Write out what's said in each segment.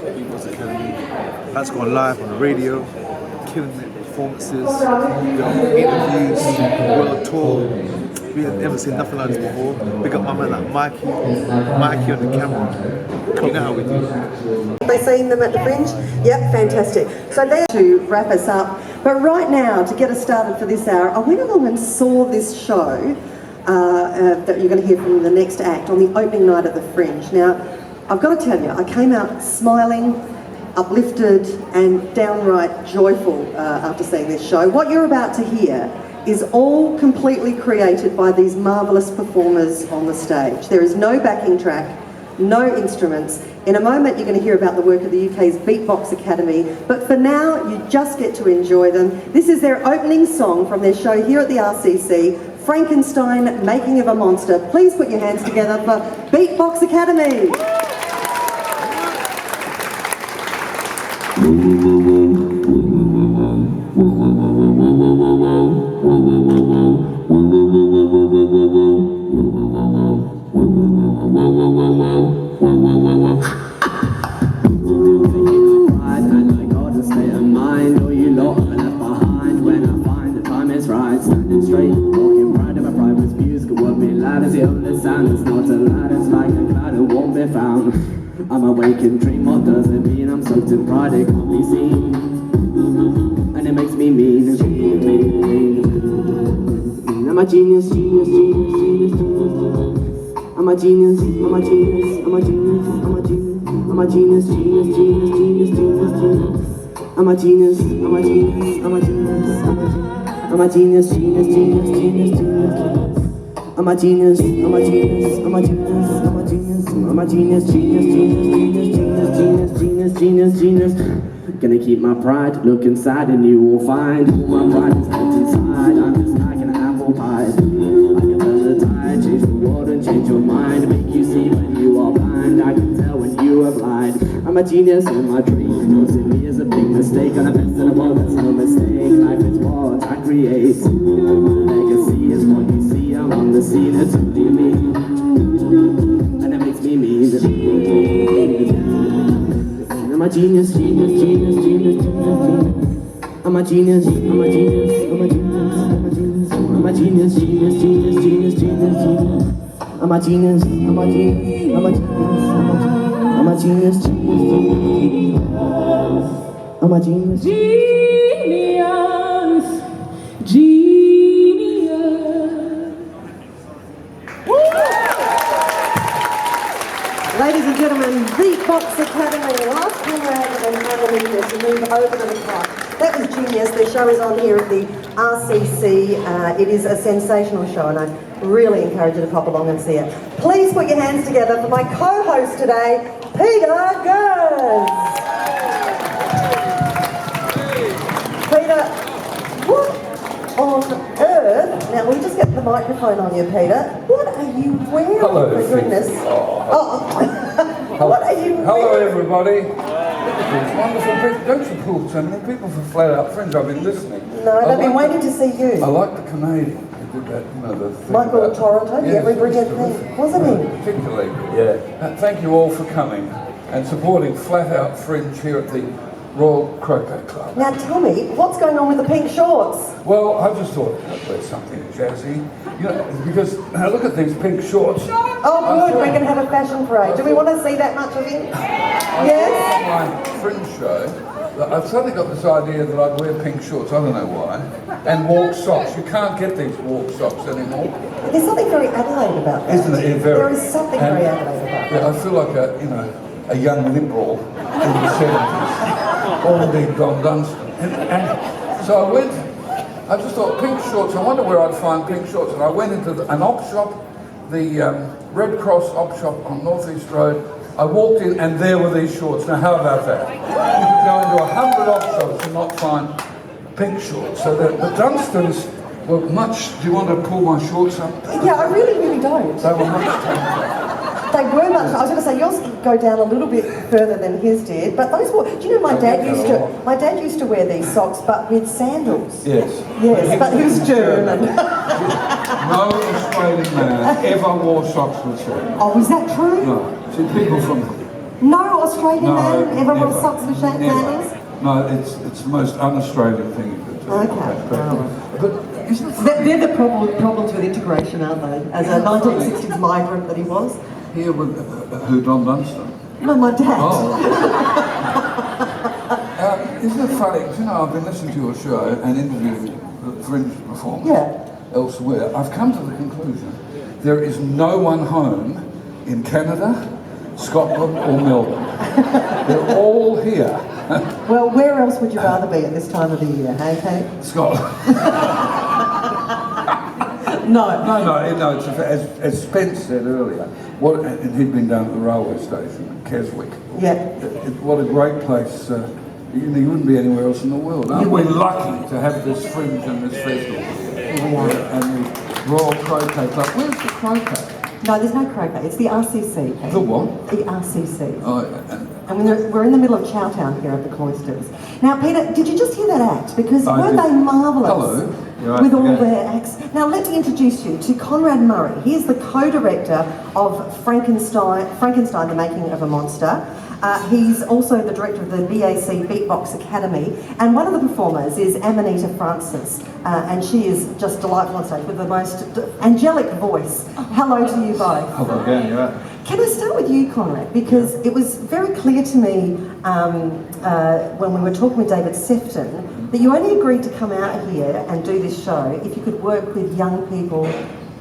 Beatbox Academy. That's gone live on the radio, killing it, performances, interviews, world tour. We had never seen nothing like this before. Big up my man like Mikey on the camera. Come out with you. They seen them at the Fringe? Yep, fantastic. So there to wrap us up. But right now, to get us started for this hour, I went along and saw this show that you're going to hear from the next act on the opening night of the Fringe. Now, I've got to tell you, I came out smiling, uplifted and downright joyful after seeing this show. What you're about to hear is all completely created by these marvellous performers on the stage. There is no backing track, no instruments. In a moment you're going to hear about the work of the UK's Beatbox Academy, but for now you just get to enjoy them. This is their opening song from their show here at the RCC, Frankenstein, Making of a Monster. Please put your hands together for Beatbox Academy. I'm awake and dream, what does it mean? I'm soaked in pride, it can't be seen. And it makes me mean. I'm a genius, genius, genius, genius, genius. I'm a genius, I'm a genius, I'm a genius, I'm a genius. I'm a genius, genius, genius, genius, genius, genius. I'm a genius, I'm a genius, I'm a genius, I'm a genius, genius, genius, genius, genius. I'm a genius, I'm a genius, I'm a genius, I'm a genius, I'm a genius, genius, genius, genius, genius, genius, genius, genius. Gonna keep my pride, look inside and you will find all my pride is kept inside. I'm just like an apple pie. I can turn the tide, change the world and change your mind. Make you see when you are blind, I can tell when you are blind. I'm a genius in my dreams, causing me is a big mistake. I'm the best in the world, that's no mistake. Life is what I create. My legacy is what you see. I'm on the scene, it's only me. And it makes me mean. I'm a genius, genius, genius, genius, genius. I'm a genius, I'm a genius, I'm a genius, I'm a genius. I'm a genius, genius, genius, genius, genius, genius. I'm a genius, I'm a genius, I'm a genius, I'm a genius, genius, genius. I'm a genius. Genius, genius. Ladies and gentlemen, Beatbox Academy. Last time around and finally to move over to the front. That was genius. Their show is on here at the RCC. It is a sensational show and I really encourage you to pop along and see it. Please put your hands together for my co-host today, Peter Gers. Peter, what on earth? Now we just get the microphone on you, Peter. What are you wearing? Hello, for goodness. Oh. What are you wearing? Hello, everybody. It's wonderful people. Don't you pull so many people for Flat Out Fringe? I've been listening. No, they've been waiting to see you. I like the Canadian who did that, you know, the thing Michael about, Toronto, yes, every brilliant thing, wasn't he? Particularly, yeah. Thank you all for coming and supporting Flat Out Fringe here at the Royal Croquet Club. Now tell me, what's going on with the pink shorts? Well, I just thought I'd wear something jazzy, you know, because look at these pink shorts. Oh good, we're going to have a fashion parade. Do we want to see that much of him? Yes? My Fringe show, I've suddenly got this idea that I'd wear pink shorts, I don't know why, and walk socks. You can't get these walk socks anymore. There's something very Adelaide about that. Isn't it? There is something very Adelaide about that. Yeah, I feel like a young liberal in the 70s, or indeed Don Dunstan. And so I just thought pink shorts, I wonder where I'd find pink shorts. And I went into an op shop, the Red Cross op shop on North East Road. I walked in and there were these shorts. Now how about that? You could go into 100 op shops and not find pink shorts. So the Dunstans were much, do you want to pull my shorts up? Yeah, I really, really don't. They were much tamer. They were much. I was going to say yours go down a little bit further than his did, but those were. Do you know my dad used to? My dad used to wear these socks, but with sandals. Yes. Yes, but he was German. No Australian man ever wore socks with sandals. Oh, is that true? No. See, people from... No Australian man ever wore socks with sandals? No, it's the most un-Australian thing you could do. Okay. But isn't it funny? They're the problems with integration, aren't they? As a 1960s migrant that he was. Here with who, Don Dunstan? No, my dad. Oh. Isn't it funny? You know, I've been listening to your show and interviewing fringe performers elsewhere. I've come to the conclusion there is no one home in Canada, Scotland or Melbourne. They're all here. Well, where else would you rather be at this time of the year, hey, Kate? Scotland. No. No, it's, as Spence said earlier, and he'd been down at the railway station in Keswick. Yeah. What a great place. You wouldn't be anywhere else in the world. Aren't we lucky to have this fringe and this festival here? And the Royal Croquet Club. Where's the croquet? No, there's no croquet. It's the RCC. Kate. The what? The RCC. Oh, I mean, we're in the middle of Chowtown here at the Cloisters. Now, Peter, did you just hear that act? Because weren't they marvellous? Hello. With all their acts. Now, let me introduce you to Conrad Murray. He is the co-director of Frankenstein, The Making of a Monster. He's also the director of the BAC Beatbox Academy, and one of the performers is Amanita Francis, and she is just delightful on stage with the most angelic voice. Hello to you both. Hello again, yeah. Can I start with you, Conrad? Because it was very clear to me when we were talking with David Sefton that you only agreed to come out here and do this show if you could work with young people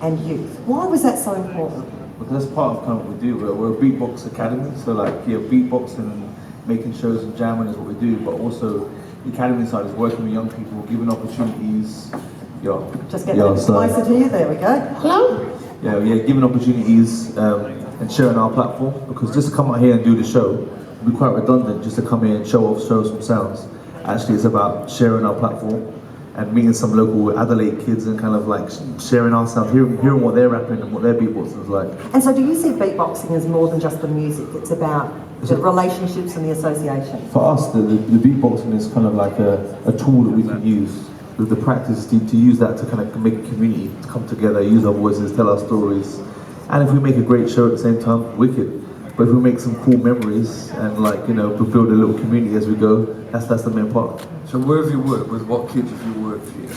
and youth. Why was that so important? Because that's part of kind of what we do. We're a beatbox academy, so like beatboxing and making shows and jamming is what we do. But also the academy side is working with young people, giving opportunities. Just get a bit closer to you. There we go. Hello. Yeah, giving opportunities and sharing our platform. Because just to come out here and do the show would be quite redundant. Just to come here and show some sounds. Actually, it's about sharing our platform and meeting some local Adelaide kids and kind of like sharing our sound, hearing what they're rapping and what their beatboxing is like. And so do you see beatboxing as more than just the music? It's about the relationships and the association? For us, the beatboxing is kind of like a tool that we can use. The practice to use that to kind of make a community, to come together, use our voices, tell our stories. And if we make a great show at the same time, wicked. But if we make some cool memories and like, build a little community as we go, that's the main part. So where have you worked? With what kids have you worked here?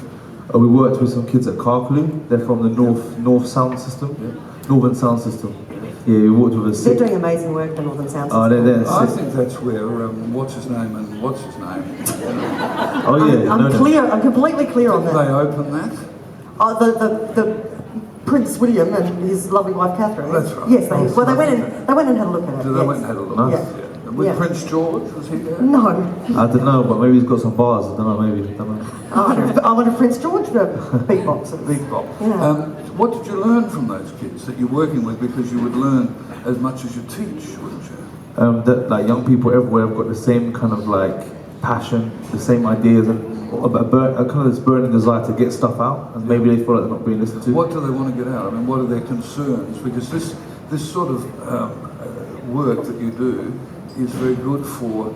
We worked with some kids at Carclew. They're from the North Sound System, Northern Sound System. Yeah, we worked with a They're doing amazing work, the Northern Sound System. I think that's where what's his name. Oh yeah, I'm completely clear on that. Did they open that? The Prince William and his lovely wife Catherine. That's right. Yes, they went and had a look at it. They went and had a look. Nice. Yeah. With Prince George, was he there? No. I don't know, but maybe he's got some bars. I don't know, maybe. I wonder if Prince George beatboxer. Beatbox. Yeah. What did you learn from those kids that you're working with? Because you would learn as much as you teach, wouldn't you? That like young people everywhere have got the same kind of like passion, the same ideas, and a kind of this burning desire to get stuff out, and maybe they feel like they're not being listened to. What do they want to get out? I mean, what are their concerns? Because this sort of work that you do is very good for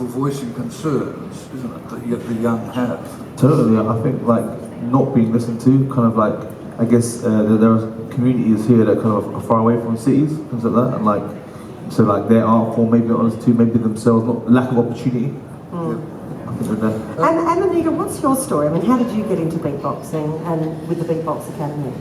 voicing concerns, isn't it, that the young have? Totally, I think like not being listened to, kind of like, I guess there are communities here that kind of are far away from cities, things like that, and like, so like their art form maybe not honest to, maybe themselves, not lack of opportunity. And Anita, what's your story? I mean, how did you get into beatboxing and with the Beatbox Academy?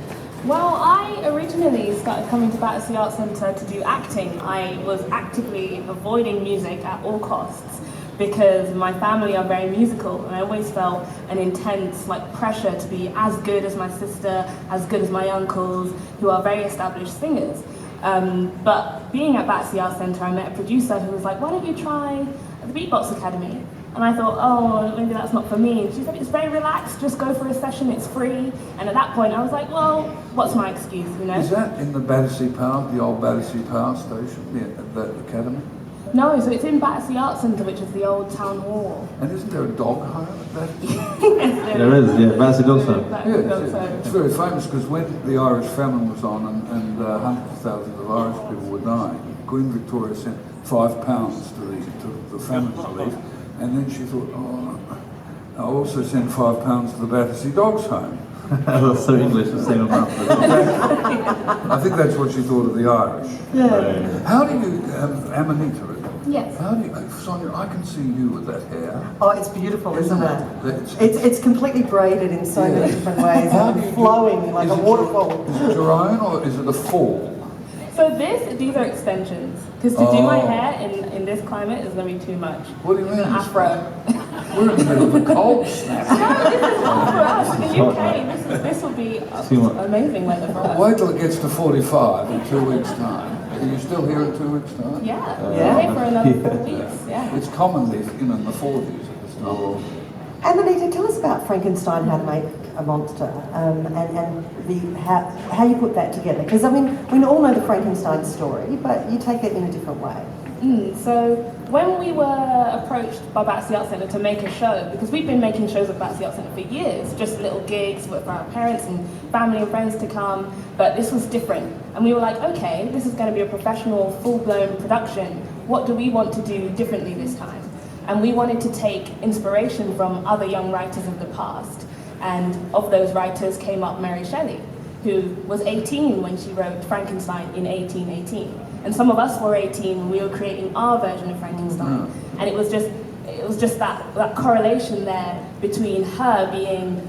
Well, I originally started coming to Battersea Arts Centre to do acting. I was actively avoiding music at all costs because my family are very musical, and I always felt an intense pressure to be as good as my sister, as good as my uncles, who are very established singers. But being at Battersea Arts Centre, I met a producer who was like, "Why don't you try the Beatbox Academy?" And I thought, oh, maybe that's not for me. And she said, it's very relaxed, just go for a session, it's free. And at that point I was like, well, what's my excuse, Is that in the Battersea Power, the old Battersea Power Station, that academy? No, so it's in Battersea Arts Centre, which is the old town hall. And isn't there a dog home at that? There is, yeah, Battersea Dog Home. It's very famous because when the Irish famine was on and hundreds of thousands of Irish people were dying, Queen Victoria sent £5 to the famine relief, and then she thought, oh, I'll also send £5 to the Battersea Dogs Home. That's so English, the same amount. I think that's what she thought of the Irish. Yeah. How do you, Amanita, Yes. how do you, Sonia, I can see you with that hair. Oh, it's beautiful, isn't it? It's- It's completely braided in so many different ways, How do and you- flowing like a is it waterfall. Is it your own or is it a fall? So these are extensions, because to do my Oh. hair in this climate is going to be too much. What do you mean? An afro. We're in the middle of a cold snap. No, this is not for us. In the UK, this will be amazing weather for us. Wait till it gets to 45 in 2 weeks' time. Are you still here in 2 weeks' time? Yeah, Yeah. we're here for another 4 weeks, yeah. It's commonly, in the 40s at this time. Amanita, tell us about Frankenstein, how to make a monster, and how you put that together. Because I mean, we all know the Frankenstein story, but you take it in a different way. So when we were approached by Battersea Arts Centre to make a show, because we've been making shows at Battersea Arts Centre for years, just little gigs for our parents and family and friends to come, but this was different. And we were like, okay, this is going to be a professional, full-blown production. What do we want to do differently this time? And we wanted to take inspiration from other young writers of the past. And of those writers came up Mary Shelley, who was 18 when she wrote Frankenstein in 1818. And some of us were 18 when we were creating our version of Frankenstein. And it was just that correlation there between her being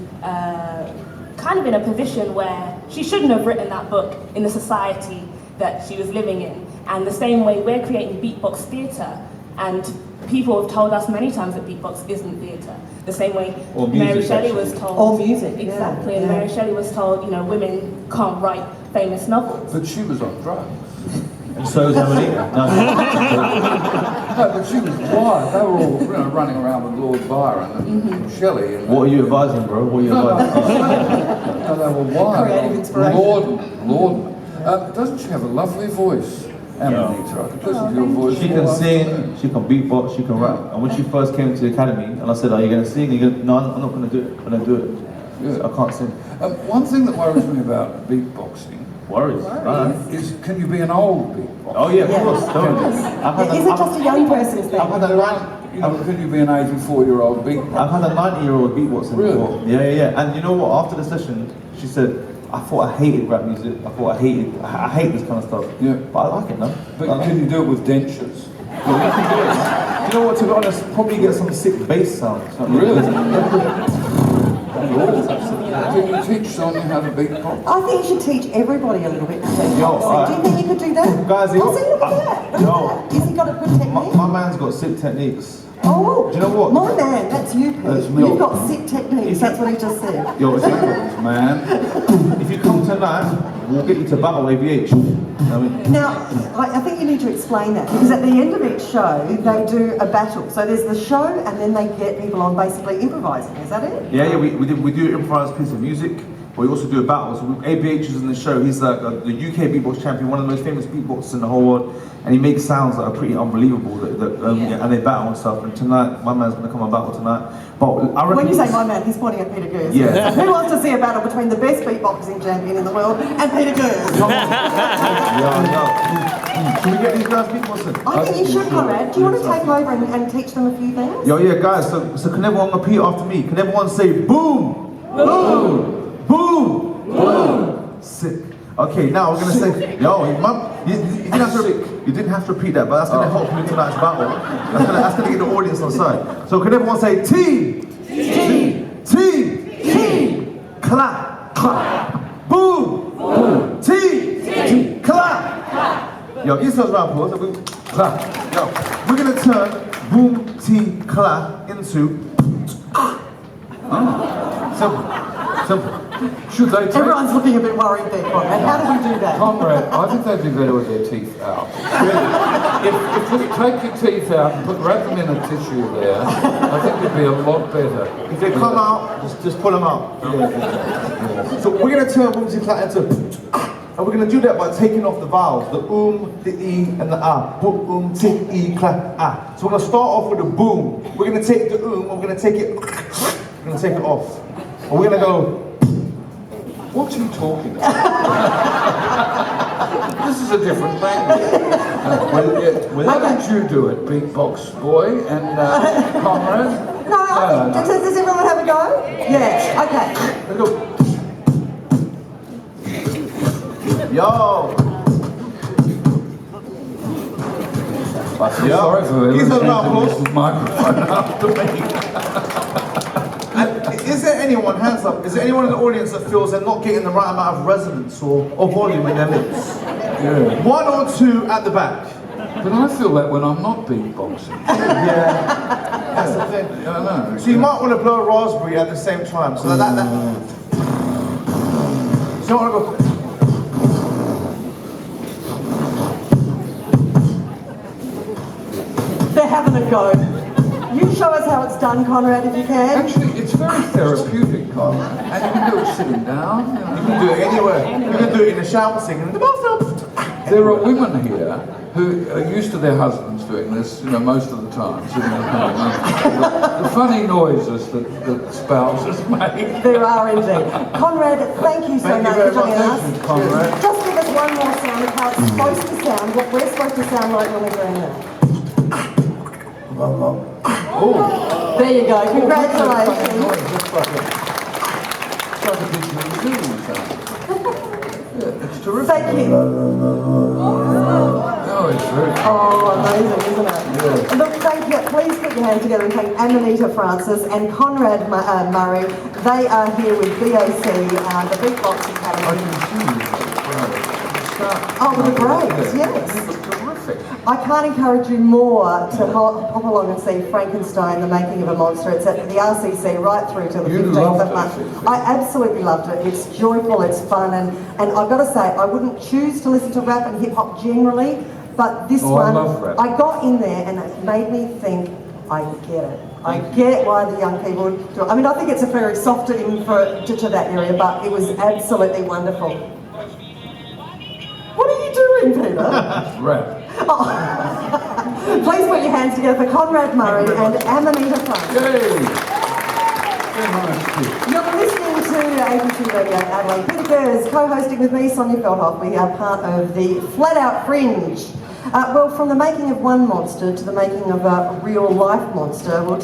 kind of in a position where she shouldn't have written that book in the society that she was living in. And the same way we're creating beatbox theatre, and people have told us many times that beatbox isn't theatre. The same way Or music, Mary Shelley actually. was told. Or music, yeah, Exactly. And yeah. Mary Shelley was told, women can't write famous novels. But she was on drugs. And so is Amanita. No. No, but she was wild. They were all running around with Lord Byron and Shelley. And What are you advising, bro? What are you advising? No, they were wild. Creative inspiration. Lord. Doesn't she have a lovely voice, Amanita? I could listen to your voice. She can sing, she can beatbox, she can rap. And when she first came to the academy, and I said, are you going to sing? And you go, no, I'm not going to do it. I'm going to do it. Yeah. I can't sing. One thing that worries me about beatboxing Worries. is, can you be an old beatboxer? Oh yeah, of course. Is it just a young person's thing? I've had a Can you be an 84-year-old beatboxer? I've had a 90-year-old beatboxer Really? before. Yeah. And you know what? After the session, she said, I thought I hated rap music. I hate this kind of stuff. Yeah. But I like it now. But can you do it with dentures? Do you know what? To be honest, probably get some sick bass sounds. Really? Can you teach Sonia how to beatbox? I think you should teach everybody a little bit. Yo, Do you think you could do that? Guys, Oh, see, look at that. Look at that. Has he got a good technique? My man's got sick techniques. Oh, Do you know what? My man, that's you, Pete. That's me. You've got sick techniques. That's what he just said. Yo, it's Man. if you come tonight, we'll get you to battle AVH. I mean, Now, I think you need to explain that, because at the end of each show, they do a battle. So there's the show, and then they get people on basically improvising. Is that it? yeah, we do an improvised piece of music, but we also do a battle. So AVH is in the show. He's like the UK beatbox champion, one of the most famous beatboxers in the whole world, and he makes sounds that are pretty unbelievable. And they battle and stuff. And tonight, my man's gonna come and battle tonight. But I reckon When you say my man, he's pointing at Peter Goose. Yeah. Who wants to see a battle between the best beatboxing champion in the world and Peter Goose? Should we get these guys beatboxing? I think you should, Conrad. Do you want to take over and teach them a few things? Yeah, guys. So can everyone repeat after me? Can everyone say boom, boom, boom, boom? Sick. Okay, now we're gonna say, yo, you didn't have to repeat that, but that's gonna help you in tonight's battle. That's gonna get the audience on side. So can everyone say team, clap, boom, boom, team, clap. Yo, give yourselves a round of applause. Boom, clap. Yo, we're gonna turn boom, team, clap into simple. Should they take... Everyone's looking a bit worried there, Conrad. How do we do that? Conrad, I think they'd do better with their teeth out. If you take your teeth out and wrap them in a tissue there, I think it'd be a lot better. If they come out, just pull them out. So we're gonna turn boom, team, clap into And we're going to do that by taking off the vowels, the the e, and the ah. Boom, tick, e, clap, ah. So we're going to start off with a boom. We're going to take the and we're going to take it, we're going to take it off. And we're going to go. What's he talking about? This is a different language. Why don't you do it, Beatbox Boy and Conrad? No, does everyone have a go? Yeah, okay. Let's go. Yo! I feel sorry for him. He's a applause. Microphone after me. Is there anyone, hands up, is there anyone in the audience that feels they're not getting the right amount of resonance or volume in their lips? Yeah. One or two at the back. But I feel that when I'm not beatboxing. Yeah. That's the thing. I know. So you might want to blow a raspberry at the same time. So that. So you don't want to go. They're having a go. You show us how it's done, Conrad, if you can. Actually, it's very therapeutic, Conrad. And you can do it sitting down. You can do it anywhere. You can do it in the shower, singing in the bathtub. There are women here who are used to their husbands doing this, most of the time, sitting at home. The funny noises that spouses make. There are indeed. Conrad, thank you so much for joining us. Conrad. Just give us one more sound of how it's supposed to sound, what we're supposed to sound like when we're doing that. Oh. There you go, congratulations. It's terrific. Thank you. Oh, it's very Oh, amazing, isn't it? Yeah. Look, thank you. Please put your hands together and thank Amanita Francis and Conrad Murray. They are here with BAC, the Beatbox Academy. Oh, with the braids, yes. I can't encourage you more to pop along and see Frankenstein, the making of a monster. It's at the RCC right through till the 15th of March. I absolutely loved it. It's joyful, it's fun, and I've got to say, I wouldn't choose to listen to rap and hip hop generally, but this one, I love rap. I got in there and it made me think, I get it. I get why the young people do it. I mean, I think it's a very soft in to that area, but it was absolutely wonderful. What are you doing, Peter? rap. Oh. Please put your hands together for Conrad Murray and Amanita Francis. Yay! Very nice. You're listening to ABC Radio Adelaide. Peter Gers co-hosting with me, Sonia Feldhoff. We are part of the Flat Out Fringe. Well, from the making of one monster to the making of a real life monster, we'll